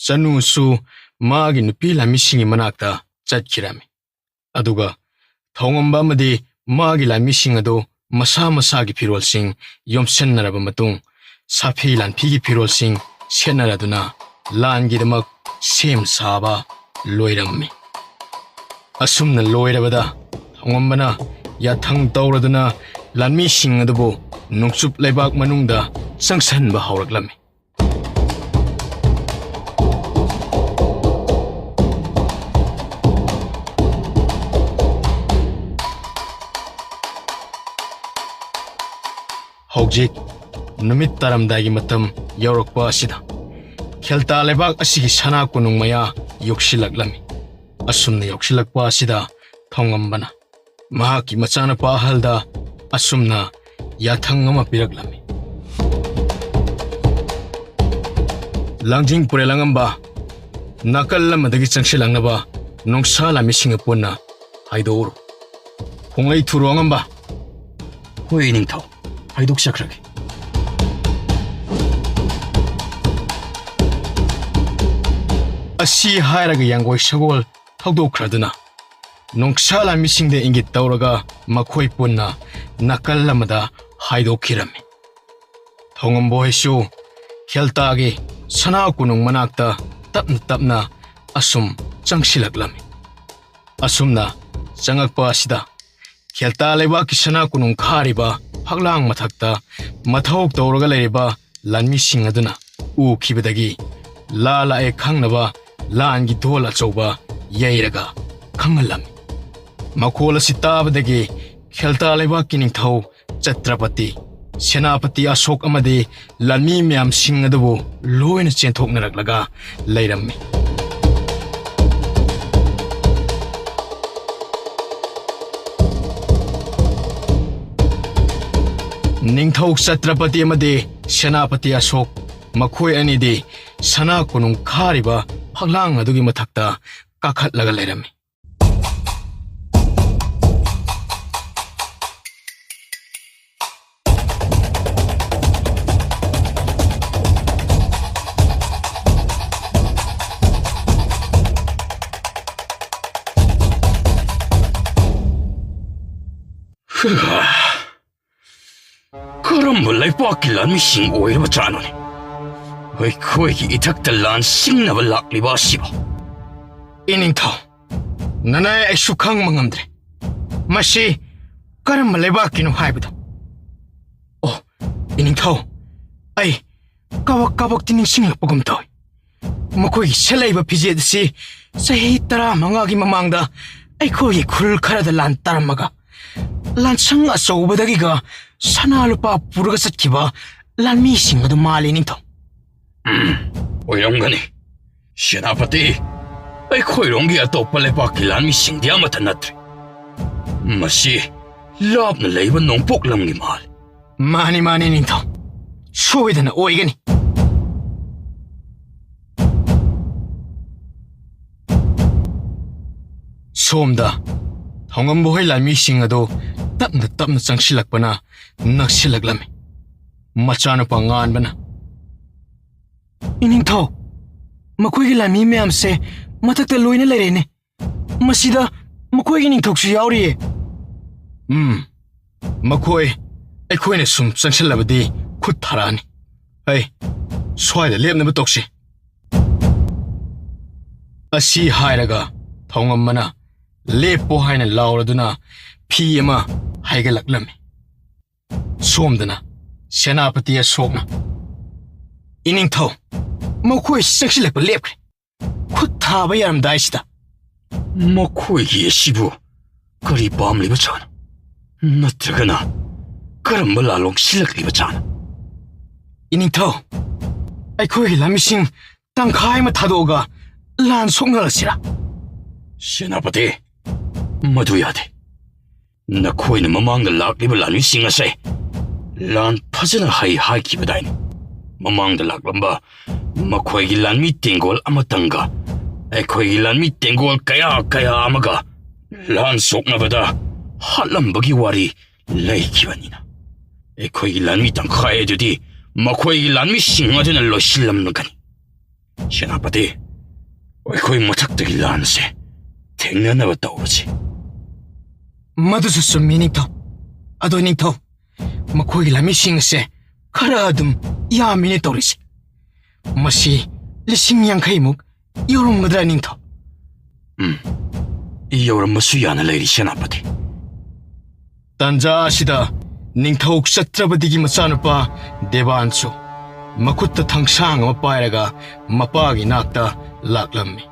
chanu su magi nupi la misingi manakta chatkirame aduga thongamba madi magi la mising ado masa masagi pirol sing yomsennaraba matung safi lan phigi pirol sing senaraduna lan gidamak sem saba loiramme asumna loirabada thongambana yathang tawraduna lanmi sing adubu nungsup leibak manungda sangsanba hawraklamme Hojik numit taramdagi matam yaurokpa asida khelta lebak asigi sana kunung maya yoksilaklami asumna yoksilakpa asida thongambana mahaki machana pa halda asumna yathangama piraklami langjing purelangamba nakallamadagi changsilangnaba nongsala misinga punna haidoro honglei thuruangamba hoi iningthau haidok sakrage asi hairaga yangoi sagol thogdokkhraduna nongsala misingde ingit tawraga makhoi punna nakalamada haidokhirame thongamboisu kheltage sana kunung manakta tapna asum changsilaklame asumna changakpa asida khelta leba kisana kunung khariba phaglang mathakta mathok tawraga leriba lanmi singaduna u khibadagi la la e khangnaba langi dola chauba yairaga khangalam makola sitabadagi khelta leba kining thau chatrapati senapati asok amade lanmi myam singadabu loina chenthoknaraklaga leiramme Ningthau Satrapati amade Senapati Asok makhoi anidi sana kunung khariba phaglang adugi mathakta kakhatlaga leirame Karamba leibaki lan mising oiraba chanoni Hoikoigi itakta lan singnaba lakliba siba Iningthau nanai ai sukhang mangamdre mashi karamba leibakino haibado oh iningthau ai kawak tiningsinglakpagum tawi makhoi selaiba pijed si sahi tara mangagi mamangda aikhoi khul kharada lan taramaga lansang achobadagiga sanalupa puraga satkiba lanmi singadu mali ningthau oiramgani Senapati ai khoirongi atopa leibaki lan mising dia mata natri ꯃꯁꯤ ꯂꯥꯞꯅ ꯂꯩꯕ ꯅꯣꯡꯄꯣꯛ ꯂꯝꯒꯤ ꯃꯥꯜꯂꯤ. ꯃꯥꯅꯤ ꯃꯥꯅꯤ ꯅꯤꯡꯊꯧ, ꯁꯣꯏꯗꯅ ꯑꯣꯏꯒꯅꯤ. ꯁꯣꯝꯗ ꯊꯧꯉꯝꯕ ꯍꯣꯏ ꯂꯥꯟꯃꯤꯁꯤꯡ ꯑꯗꯨ ꯇꯞꯅ ꯇꯞꯅ ꯆꯪꯁꯤꯜꯂꯛꯄꯅ ꯅꯛꯁꯤꯜꯂꯛꯂꯝꯃꯤ. ꯃꯆꯥꯅꯨꯄꯥ ꯉꯥꯟꯕꯅ, ꯏꯅꯤꯡꯊꯧ, ꯃꯈꯣꯏꯒꯤ ꯂꯥꯟꯃꯤ ꯃꯌꯥꯝꯁꯦ ꯃꯊꯛꯇ ꯂꯣꯏꯅ ꯂꯩꯔꯦꯅꯦ. ꯃꯁꯤꯗ ꯃꯈꯣꯏꯒꯤ ꯅꯤꯡꯊꯧꯁꯨ ꯌꯥꯎꯔꯤꯌꯦ. ꯃꯈꯣꯏ ꯑꯩꯈꯣꯏꯅ ꯁꯨꯝ ꯆꯪꯁꯤꯜꯂꯕꯗꯤ ꯈꯨꯠ ꯊꯥꯔꯛꯑꯅꯤ. ꯁ꯭ꯋꯥꯏꯗ ꯂꯦꯞꯅꯕ ꯇꯧꯁꯤ. ꯑꯁꯤ ꯍꯥꯏꯔꯒ ꯊꯧꯉꯝꯕꯅ ꯂꯦꯞꯄꯣ ꯍꯥꯏꯅ ꯂꯥꯎꯔꯗꯨꯅ ꯐꯤ ꯑꯃ ꯍꯥꯏꯒꯠꯂꯛꯂꯝꯃꯤ. ꯁꯣꯝꯗꯅ ꯁꯦꯅꯥꯄꯇꯤ ꯑꯁꯣꯛꯅ, ꯏꯅꯤꯡꯊꯧ, ꯃꯈꯣꯏ ꯆꯪꯁꯤꯜꯂꯛꯄ ꯂꯦꯞꯈ꯭ꯔꯦ. ꯈꯨꯠ ꯊꯥꯕ ꯌꯥꯔꯝꯗꯥꯏꯁꯤꯗ. ꯃꯈꯣꯏꯒꯤ ꯑꯁꯤꯕꯨ ꯀꯔꯤ ꯄꯥꯝꯂꯤꯕ ꯖꯥꯠꯅꯣ? ꯅꯠꯇ꯭ꯔꯒꯅ ꯀꯔꯝꯕ ꯂꯥꯂꯣꯡ ꯁꯤꯜꯂꯛꯂꯤꯕ ꯖꯥꯠꯅꯣ? ꯏꯅꯤꯡꯊꯧ, ꯑꯩꯈꯣꯏꯒꯤ ꯂꯥꯟꯃꯤꯁꯤꯡ ꯇꯪꯈꯥꯏ ꯑꯃ ꯊꯥꯗꯣꯛꯑꯒ ꯂꯥꯟ ꯁꯣꯛꯅꯔꯁꯤꯔꯥ? ꯁꯦꯅꯥꯄꯇꯤ, ꯃꯗꯨ ꯌꯥꯗꯦ. ꯅꯈꯣꯏꯅ ꯃꯃꯥꯡꯗ ꯂꯥꯛꯂꯤꯕ ꯂꯥꯟꯃꯤꯁꯤꯡ ꯑꯁꯦ ꯂꯥꯟ ꯐꯖꯅ ꯍꯩ ꯍꯥꯏꯈꯤꯕꯗꯥꯏꯅꯤ. ꯃꯃꯥꯡꯗ ꯂꯥꯛꯂꯝꯕ ꯃꯈꯣꯏꯒꯤ ꯂꯥꯟꯃꯤ ꯇꯦꯡꯒꯣꯜ ꯑꯃꯇꯪꯒ ꯑꯩꯈꯣꯏꯒꯤ ꯂꯥꯟꯃꯤ ꯇꯦꯡꯒꯣꯜ ꯀꯌꯥ ꯑꯃꯒ ꯂꯥꯟ ꯁꯣꯛꯅꯕꯗ ꯍꯥꯠꯂꯝꯕꯒꯤ ꯋꯥꯔꯤ ꯂꯩꯈꯤꯕꯅꯤꯅ ꯑꯩꯈꯣꯏꯒꯤ ꯂꯥꯟꯃꯤ ꯇꯪꯈꯥꯏ ꯑꯗꯨꯗꯤ ꯃꯈꯣꯏꯒꯤ ꯂꯥꯟꯃꯤꯁꯤꯡ ꯑꯗꯨꯅ ꯂꯣꯏꯁꯤꯜꯂꯝꯂꯒꯅꯤ. ꯁꯦꯅꯥꯄꯇꯤ, ꯑꯩꯈꯣꯏ ꯃꯊꯛꯇꯒꯤ ꯂꯥꯟꯁꯦ ꯊꯦꯡꯅꯅꯕ ꯇꯧꯔꯁꯤ. ꯃꯗꯨꯁꯨ ꯆꯨꯝꯃꯤ ꯅꯤꯡꯊꯧ. ꯑꯗꯣ ꯅꯤꯡꯊꯧ, ꯃꯈꯣꯏꯒꯤ ꯂꯥꯟꯃꯤꯁꯤꯡ ꯑꯁꯦ ꯈꯔ ꯑꯗꯨꯝ ꯌꯥꯝꯃꯤꯅꯦ ꯇꯧꯔꯤꯁꯦ. ꯃꯁꯤ 50,000ꯃꯨꯛ ꯌꯧꯔꯝꯒꯗ꯭ꯔꯥ ꯅꯤꯡꯊꯧ? ꯌꯧꯔꯝꯕꯁꯨ ꯌꯥꯅ ꯂꯩꯔꯤ ꯁꯦꯅꯥꯄꯇꯤ. ꯇꯥꯟꯖꯥ ꯑꯁꯤꯗ ꯅꯤꯡꯊꯧ ꯆꯠꯇ꯭ꯔꯕꯗꯤꯒꯤ ꯃꯆꯥꯅꯨꯄꯥ ꯗꯦꯕꯥꯟꯁꯨ ꯃꯈꯨꯠꯇ ꯊꯥꯡꯁꯥꯡ ꯑꯃ ꯄꯥꯏꯔꯒ ꯃꯄꯥꯒꯤ ꯅꯥꯛꯇ ꯂꯥꯛꯂꯝꯃꯤ.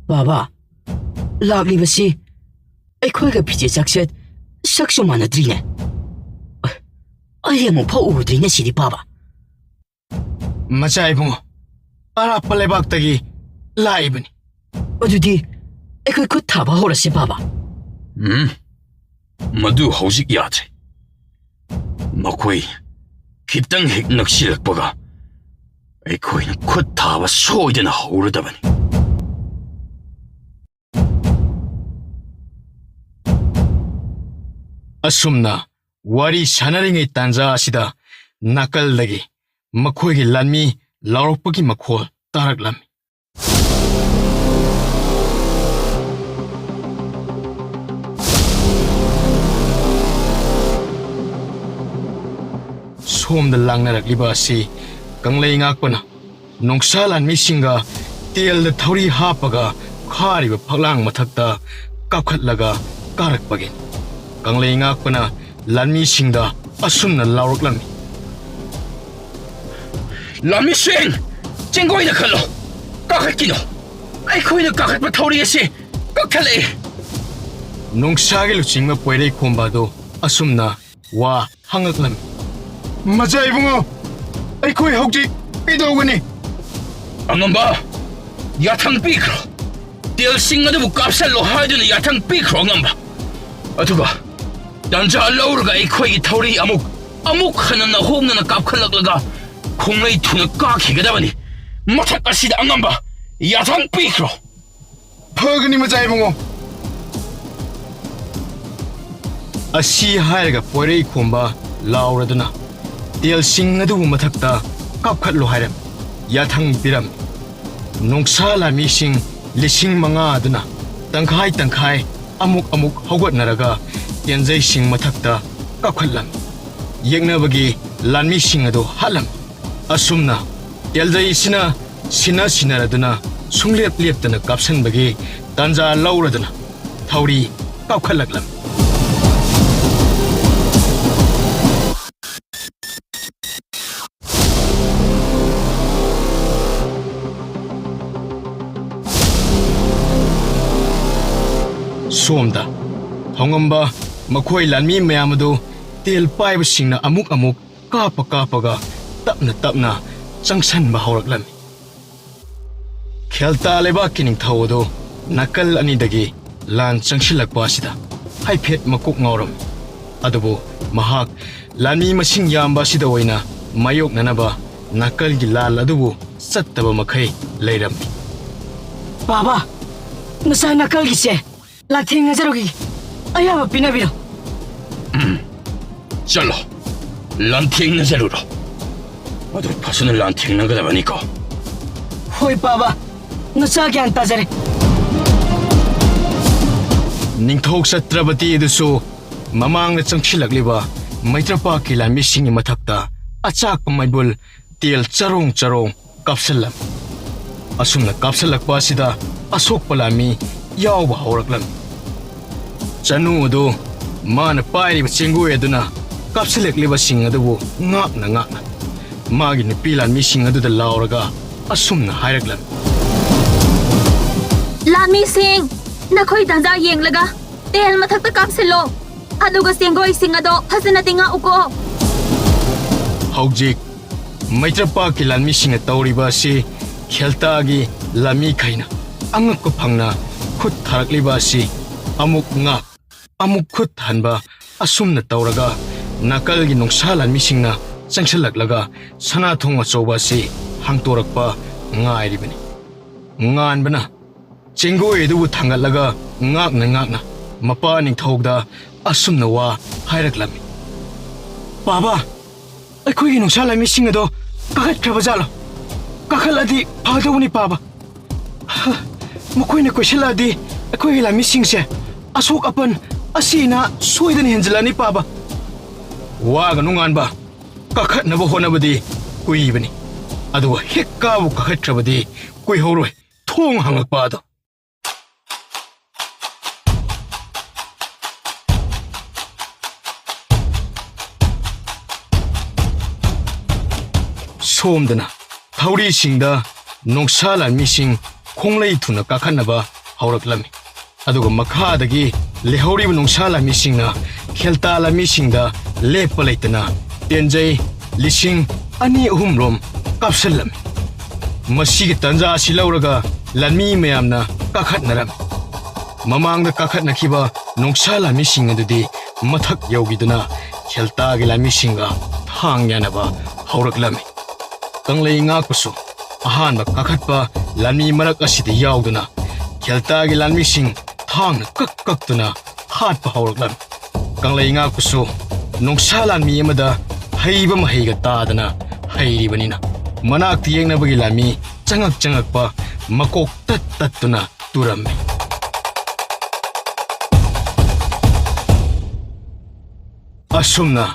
ꯕꯥꯕꯥ, ꯂꯥꯛꯂꯤꯕꯁꯤ ꯑꯩꯈꯣꯏꯒ ꯐꯤꯖꯦꯠ ꯆꯥꯛꯆꯦꯠ ꯁꯛꯁꯨ ꯃꯥꯟꯅꯗ꯭ꯔꯤꯅꯦ. ꯑꯩ ꯑꯃꯨꯛ ꯐꯥꯎ ꯎꯗ꯭ꯔꯤꯅꯦ ꯁꯤꯗꯤ ꯕꯥꯕꯥ. ꯃꯆꯥ ꯏꯕꯨꯡꯉꯣ, ꯑꯔꯥꯞꯄ ꯂꯩꯕꯥꯛꯇꯒꯤ ꯂꯥꯛꯏꯕꯅꯤ. ꯑꯗꯨꯗꯤ ꯑꯩꯈꯣꯏ ꯈꯨꯠ ꯊꯥꯕ ꯍꯧꯔꯁꯤ ꯕꯥꯕꯥ. ꯃꯗꯨ ꯍꯧꯖꯤꯛ ꯌꯥꯗ꯭ꯔꯦ. ꯃꯈꯣꯏ ꯈꯤꯇꯪ ꯍꯦꯛ ꯅꯛꯁꯤꯜꯂꯛꯄꯒ ꯑꯩꯈꯣꯏꯅ ꯈꯨꯠ ꯊꯥꯕ ꯁꯣꯏꯗꯅ ꯍꯧꯔꯗꯕꯅꯤ. ꯑꯁꯨꯝꯅ ꯋꯥꯔꯤ ꯁꯥꯟꯅꯔꯤꯉꯩ ꯇꯥꯟꯖꯥ ꯑꯁꯤꯗ ꯅꯥꯀꯜꯗꯒꯤ ꯃꯈꯣꯏꯒꯤ ꯂꯥꯟꯃꯤ ꯂꯥꯎꯔꯛꯄꯒꯤ ꯃꯈꯣꯜ ꯇꯥꯔꯛꯂꯝꯃꯤ. ꯁꯣꯝꯗ ꯂꯥꯡꯅꯔꯛꯂꯤꯕ ꯑꯁꯤ ꯀꯪꯂꯩ ꯉꯥꯛꯄꯅ ꯅꯣꯡꯁꯥ ꯂꯥꯟꯃꯤꯁꯤꯡꯒ ꯇꯦꯜꯗ ꯊꯧꯔꯤ ꯍꯥꯞꯄꯒ ꯈꯥꯔꯤꯕ ꯐꯛꯂꯥꯡ ꯃꯊꯛꯇ ꯀꯥꯞꯈꯠꯂꯒ ꯀꯥꯔꯛꯄꯒꯤ. ꯀꯪꯂꯩ ꯉꯥꯛꯄꯅ ꯂꯥꯟꯃꯤꯁꯤꯡꯗ ꯑꯁꯨꯝꯅ ꯂꯥꯎꯔꯛꯂꯝꯃꯤ. ꯂꯥꯟꯃꯤꯁꯤꯡ, ꯆꯦꯡꯒꯣꯏꯗ ꯈꯜꯂꯣ, ꯀꯥꯈꯠꯈꯤꯅꯣ. ꯑꯩꯈꯣꯏꯅ ꯀꯥꯈꯠꯄ ꯊꯧꯔꯤ ꯑꯁꯤ ꯀꯛꯊꯠꯂꯛꯏ. ꯅꯣꯡꯁꯥꯒꯤ ꯂꯨꯆꯤꯡꯕ ꯄꯣꯏꯔꯩ ꯈꯣꯝꯕ ꯑꯗꯨ ꯑꯁꯨꯝꯅ ꯋꯥ ꯍꯪꯉꯛꯂꯝꯃꯤ. ꯃꯆꯥ ꯏꯕꯨꯡꯉꯣ, ꯑꯩꯈꯣꯏ ꯍꯧꯖꯤꯛ ꯀꯩꯗꯧꯒꯅꯤ? ꯑꯉꯝꯕ, ꯌꯥꯊꯪ ꯄꯤꯈ꯭ꯔꯣ. ꯇꯦꯜꯁꯤꯡ ꯑꯗꯨꯕꯨ ꯀꯥꯞꯁꯜꯂꯣ ꯍꯥꯏꯗꯨꯅ ꯌꯥꯊꯪ ꯄꯤꯈ꯭ꯔꯣ ꯑꯉꯝꯕ. ꯑꯗꯨꯒ ꯇꯥꯟꯖꯥ ꯂꯧꯔꯒ ꯑꯩꯈꯣꯏꯒꯤ ꯊꯧꯔꯤ ꯑꯃꯨꯛ ꯍꯟꯅ ꯅꯍꯣꯡꯅꯅ ꯀꯥꯞꯈꯠꯂꯛꯂꯒ ꯈꯣꯡꯂꯩ ꯊꯨꯅ ꯀꯥꯈꯤꯒꯗꯕꯅꯤ. ꯃꯊꯛ ꯑꯁꯤꯗ ꯑꯉꯝꯕ, ꯌꯥꯊꯪ ꯄꯤꯈ꯭ꯔꯣ. ꯐꯒꯅꯤ ꯃꯆꯥ ꯏꯕꯨꯡꯉꯣ. ꯑꯁꯤ ꯍꯥꯏꯔꯒ ꯄꯣꯏꯔꯩ ꯈꯣꯝꯕ ꯂꯥꯎꯔꯗꯨꯅ ꯇꯦꯜꯁꯤꯡ ꯑꯗꯨꯕꯨ ꯃꯊꯛꯇ ꯀꯥꯞꯈꯠꯂꯣ ꯍꯥꯏꯔꯝꯃꯤ. ꯌꯥꯊꯪ ꯄꯤꯔꯝꯃꯤ. ꯅꯣꯡꯁꯥ ꯂꯥꯟꯃꯤꯁꯤꯡ 5,000 ꯑꯗꯨꯅ ꯇꯪꯈꯥꯏ ꯑꯃꯨꯛ ꯍꯧꯒꯠꯅꯔꯒ ꯇꯦꯟꯖꯩꯁꯤꯡ ꯃꯊꯛꯇ ꯀꯥꯞꯈꯠꯂꯝꯃꯤ. ꯌꯦꯛꯅꯕꯒꯤ ꯂꯥꯟꯃꯤꯁꯤꯡ ꯑꯗꯨ ꯍꯥꯠꯂꯝꯃꯤ. ꯑꯁꯨꯝꯅ ꯇꯦꯜꯖꯩꯁꯤꯅ ꯁꯤꯟꯅꯔꯗꯨꯅ ꯁꯨꯡꯂꯦꯞ ꯂꯦꯞꯇꯅ ꯀꯥꯞꯁꯟꯕꯒꯤ ꯇꯥꯟꯖꯥ ꯂꯧꯔꯗꯨꯅ ꯊꯧꯔꯤ ꯀꯥꯞꯈꯠꯂꯛꯂꯝꯃꯤ. ꯁꯣꯝꯗ ꯊꯧꯉꯝꯕ ꯃꯈꯣꯏ ꯂꯥꯟꯃꯤ ꯃꯌꯥꯝ ꯑꯗꯨ ꯇꯦꯜ ꯄꯥꯏꯕꯁꯤꯡꯅ ꯑꯃꯨꯛ ꯀꯥꯞꯄꯒ ꯇꯞꯅ ꯆꯪꯁꯟꯕ ꯍꯧꯔꯛꯂꯝꯃꯤ. ꯈꯦꯜꯇꯥ ꯂꯩꯕꯥꯛꯀꯤ ꯅꯤꯡꯊꯧ ꯑꯗꯨ ꯅꯥꯀꯜ ꯑꯅꯤꯗꯒꯤ ꯂꯥꯟ ꯆꯪꯁꯤꯜꯂꯛꯄ ꯑꯁꯤꯗ ꯍꯥꯏꯐꯦꯠ ꯃꯀꯣꯛ ꯉꯥꯎꯔꯝꯃꯤ ꯑꯗꯨꯕꯨ ꯃꯍꯥꯛ ꯂꯥꯟꯃꯤ ꯃꯁꯤꯡ ꯌꯥꯝꯕ ꯑꯁꯤꯗ ꯑꯣꯏꯅ ꯃꯥꯌꯣꯛꯅꯅꯕ ꯅꯥꯀꯜꯒꯤ ꯂꯥꯜ ꯑꯗꯨꯕꯨ ꯆꯠꯇꯕ ꯃꯈꯩ ꯂꯩꯔꯝꯃꯤ Baba, nasa nakal gise. Lathing na jarogi. Ayaba pinabiro. ꯆꯠꯂꯣ ꯂꯥꯟꯊꯦꯡꯅꯖꯔꯨꯔꯣ ꯑꯗꯨ ꯐꯖꯅ ꯂꯥꯟꯊꯦꯡꯅꯒꯗꯕꯅꯤꯀꯣ Hoy baba, nasa gyan tajare. ꯅꯤꯡꯊꯧ ꯆꯠꯇ꯭ꯔꯕꯇꯤ ꯑꯗꯨꯁꯨ ꯃꯃꯥꯡꯗ ꯆꯪꯁꯤꯜꯂꯛꯂꯤꯕ ꯃꯩꯇ꯭ꯔꯄꯥꯛꯀꯤ ꯂꯥꯟꯃꯤꯁꯤꯡꯒꯤ ꯃꯊꯛꯇ ꯑꯆꯥꯛꯄ ꯃꯩꯕꯨꯜ ꯇꯦꯜ ꯆꯔꯣꯡ ꯆꯔꯣꯡ ꯀꯥꯞꯁꯤꯜꯂꯝꯃꯤ ꯑꯁꯨꯝꯅ ꯀꯥꯞꯁꯤꯜꯂꯛꯄ ꯑꯁꯤꯗ ꯑꯁꯣꯛꯄ ꯂꯥꯟꯃꯤ ꯌꯥꯎꯕ ꯍꯧꯔꯛꯂꯝꯃꯤ ꯆꯅꯨ ꯑꯗꯨ ꯃꯥꯅ ꯄꯥꯏꯔꯤꯕ ꯆꯦꯡꯒꯣꯏ ꯑꯗꯨꯅ ꯀꯥꯞꯁꯤꯜꯂꯛꯂꯤꯕꯁꯤꯡ ꯑꯗꯨꯕꯨ ꯉꯥꯛꯅ ꯉꯥꯛꯅ ꯃꯥꯒꯤ ꯅꯨꯄꯤ ꯂꯥꯟꯃꯤꯁꯤꯡ ꯑꯗꯨꯗ ꯂꯥꯎꯔꯒ ꯑꯁꯨꯝꯅ ꯍꯥꯏꯔꯛꯂꯝꯃꯤ ꯂꯥꯟꯃꯤꯁꯤꯡ ꯅꯈꯣꯏ ꯇꯥꯟꯖꯥ ꯌꯦꯡꯂꯒ ꯇꯦꯜ ꯃꯊꯛꯇ ꯀꯥꯞꯁꯤꯜꯂꯣ ꯑꯗꯨꯒ ꯆꯦꯡꯒꯣꯏꯁꯤꯡ ꯑꯗꯣ ꯐꯖꯅꯗꯤ ꯉꯥꯛꯎꯀꯣ ꯍꯧꯖꯤꯛ ꯃꯩꯇ꯭ꯔꯄꯥꯛꯀꯤ ꯂꯥꯟꯃꯤꯁꯤꯡꯅ ꯇꯧꯔꯤꯕ ꯑꯁꯤ ꯈꯦꯜꯇꯥꯒꯤ ꯂꯥꯟꯃꯤꯈꯩꯅ ꯑꯉꯛꯄ ꯐꯪꯅ ꯈꯨꯠ ꯊꯥꯔꯛꯂꯤꯕ ꯑꯁꯤ ꯑꯃꯨꯛ ꯉꯥꯛ ꯑꯃꯨꯛ ꯈꯨꯠ ꯍꯟꯕ ꯑꯁꯨꯝꯅ ꯇꯧꯔꯒ ꯅꯥꯀꯜꯒꯤ ꯅꯣꯡꯁꯥ ꯂꯥꯟꯃꯤꯁꯤꯡꯅ ꯆꯪꯁꯤꯜꯂꯛꯂꯒ ꯁꯅꯥꯊꯣꯡ ꯑꯆꯧꯕ ꯑꯁꯤ ꯍꯥꯡꯇꯣꯔꯛꯄ ꯉꯥꯏꯔꯤꯕꯅꯤ ꯉꯥꯟꯕꯅ ꯆꯦꯡꯒꯣꯏ ꯑꯗꯨꯕꯨ ꯊꯥꯡꯒꯠꯂꯒ ꯉꯥꯛꯅ ꯉꯥꯛꯅ ꯃꯄꯥ ꯅꯤꯡꯊꯧꯗ ꯑꯁꯨꯝꯅ ꯋꯥ ꯍꯥꯏꯔꯛꯂꯝꯃꯤ ꯕꯥꯕꯥ ꯑꯩꯈꯣꯏꯒꯤ ꯅꯣꯡꯁꯥ ꯂꯥꯟꯃꯤꯁꯤꯡ ꯑꯗꯣ ꯀꯥꯈꯠꯈ꯭ꯔꯕꯖꯥꯠꯂꯣ ꯀꯥꯈꯠꯂꯗꯤ ꯐꯒꯗꯧꯕꯅꯤ ꯄꯥꯕ ꯃꯈꯣꯏꯅ ꯀꯣꯏꯁꯤꯜꯂꯛꯑꯗꯤ ꯑꯩꯈꯣꯏꯒꯤ ꯂꯥꯟꯃꯤꯁꯤꯡꯁꯦ ꯑꯁꯣꯛ ꯑꯄꯟ ꯑꯁꯤꯅ ꯁꯣꯏꯗꯅ ꯍꯦꯟꯖꯤꯜꯂꯅꯤ ꯄꯥꯕ ꯋꯥꯒꯅꯨ ꯉꯥꯟꯕ ꯀꯥꯈꯠꯅꯕ ꯍꯣꯠꯅꯕꯗꯤ ꯀꯨꯏꯕꯅꯤ ꯑꯗꯨꯒ ꯍꯦꯛ ꯀꯥꯕꯨ ꯀꯥꯈꯠꯈ꯭ꯔꯕꯗꯤ ꯀꯨꯏꯍꯧꯔꯣꯏ ꯊꯣꯡ ꯍꯥꯡꯂꯛꯄ ꯑꯗꯣ ꯁꯣꯝꯗꯅ ꯊꯧꯔꯤꯁꯤꯡꯗ ꯅꯣꯡꯁꯥ ꯂꯥꯟꯃꯤꯁꯤꯡ ꯈꯣꯡꯂꯩ ꯊꯨꯅ ꯀꯥꯈꯠꯅꯕ ꯍꯧꯔꯛꯂꯝꯃꯤ ꯑꯗꯨꯒ ꯃꯈꯥꯗꯒꯤ ꯂꯩꯍꯧꯔꯤꯕ ꯅꯣꯡꯁꯥ ꯂꯥꯟꯃꯤꯁꯤꯡꯅ ꯈꯦꯜꯇꯥ ꯂꯥꯟꯃꯤꯁꯤꯡꯗ ꯂꯦꯞꯄ ꯂꯩꯇꯅ ꯇꯦꯟꯖꯩ 2,000-3,000 ꯔꯣꯝ ꯀꯥꯞꯁꯤꯜꯂꯝꯃꯤ ꯃꯁꯤꯒꯤ ꯇꯟꯖꯥ ꯑꯁꯤ ꯂꯧꯔꯒ ꯂꯥꯟꯃꯤ ꯃꯌꯥꯝꯅ ꯀꯥꯈꯠꯅꯔꯝꯃꯤ ꯃꯃꯥꯡꯗ ꯀꯥꯈꯠꯅꯈꯤꯕ ꯅꯣꯡꯁꯥ ꯂꯥꯟꯃꯤꯁꯤꯡ ꯑꯗꯨꯗꯤ ꯃꯊꯛ ꯌꯧꯈꯤꯗꯨꯅ ꯈꯦꯜꯇꯥꯒꯤ ꯂꯥꯟꯃꯤꯁꯤꯡꯒ ꯊꯥꯡ ꯌꯥꯅꯕ ꯍꯧꯔꯛꯂꯝꯃꯤ ꯀꯪꯂꯩ ꯉꯥꯛꯄꯁꯨ ꯑꯍꯥꯟꯕ ꯀꯥꯈꯠꯄ ꯂꯥꯟꯃꯤ ꯃꯔꯛ ꯑꯁꯤꯗ ꯌꯥꯎꯗꯨꯅ ꯈꯦꯜꯇꯥꯒꯤ ꯂꯥꯟꯃꯤꯁꯤꯡ ꯊꯥꯡꯅ ꯀꯛꯇꯨꯅ ꯍꯥꯠꯄ ꯍꯧꯔꯛꯂꯝꯃꯤ ꯀꯪꯂꯩ ꯉꯥꯛꯄꯁꯨ ꯅꯣꯡꯁꯥ ꯂꯥꯟꯃꯤ ꯑꯃꯗ ꯍꯩꯕ ꯃꯍꯩꯒ ꯇꯥꯗꯅ ꯍꯩꯔꯤꯕꯅꯤꯅ ꯃꯅꯥꯛꯇ ꯌꯦꯡꯅꯕꯒꯤ ꯂꯥꯟꯃꯤ ꯆꯪꯉꯛꯄ ꯃꯀꯣꯛ ꯇꯠꯇꯨꯅ ꯇꯨꯔꯝꯃꯤ ꯑꯁꯨꯝꯅ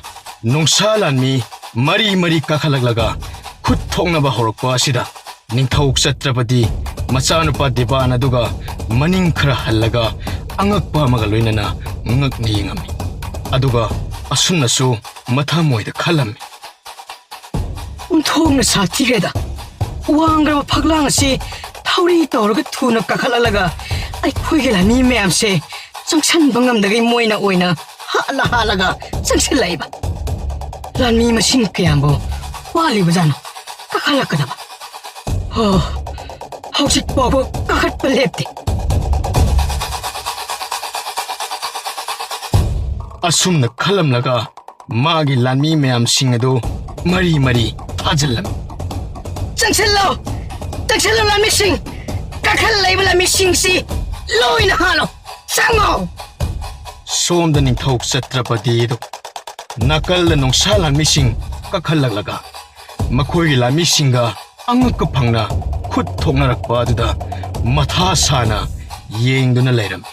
ꯅꯣꯡꯁꯥ ꯂꯥꯟꯃꯤ ꯃꯔꯤ ꯀꯥꯈꯠꯂꯛꯂꯒ ꯈꯨꯠ ꯊꯣꯛꯅꯕ ꯍꯧꯔꯛꯄ ꯑꯁꯤꯗ ꯅꯤꯡꯊꯧ ꯆꯠꯇ꯭ꯔꯕꯗꯤ ꯃꯆꯥꯅꯨꯄꯥ ꯗꯦꯕꯥꯟ ꯑꯗꯨꯒ ꯃꯅꯤꯡ ꯈꯔ ꯍꯜꯂꯒ ꯑꯉꯛꯄ ꯑꯃꯒ ꯂꯣꯏꯅꯅ ꯉꯛꯅ ꯌꯦꯡꯉꯝꯃꯤ ꯑꯗꯨꯒ ꯑꯁꯨꯝꯅꯁꯨ ꯃꯊꯃꯣꯏꯗ ꯈꯜꯂꯝꯃꯤ Thongna sathireda. Wangraba phaglang ase thauri tawraga thuna kakhalalaga aikhoige lani meyam se changsan bangam dagai moina oina halaga changsilaiba. Lani masing kayambo wali bajano kakhalakadaba. Hausik bobo kakhat palepte. ꯑꯁꯨꯝꯅ ꯈꯜꯂꯝꯂꯒ ꯃꯥꯒꯤ ꯂꯥꯟꯃꯤ ꯃꯌꯥꯝꯁꯤꯡ ꯑꯗꯨ ꯃꯔꯤ ꯊꯥꯖꯤꯜꯂꯝꯃꯤ ꯆꯪꯁꯤꯜꯂꯣ ꯂꯥꯟꯃꯤꯁꯤꯡ ꯀꯥꯈꯜ ꯂꯩꯕ ꯂꯥꯟꯃꯤꯁꯤꯡꯁꯤ ꯂꯣꯏꯅ ꯍꯥꯠꯂꯣ ꯆꯪꯉꯣ ꯁꯣꯝꯗ ꯅꯤꯡꯊꯧ ꯆꯠꯇ꯭ꯔꯄꯇꯤꯗꯨ ꯅꯥꯀꯜꯗ ꯅꯣꯡꯁꯥ ꯂꯥꯟꯃꯤꯁꯤꯡ ꯀꯥꯈꯠꯂꯛꯂꯒ ꯃꯈꯣꯏꯒꯤ ꯂꯥꯟꯃꯤꯁꯤꯡꯒ ꯑꯉꯛꯄ ꯐꯪꯅ ꯈꯨꯠ ꯊꯣꯛꯅꯔꯛꯄ ꯑꯗꯨꯗ ꯃꯊꯥ ꯁꯥꯅ ꯌꯦꯡꯗꯨꯅ ꯂꯩꯔꯝꯃꯤ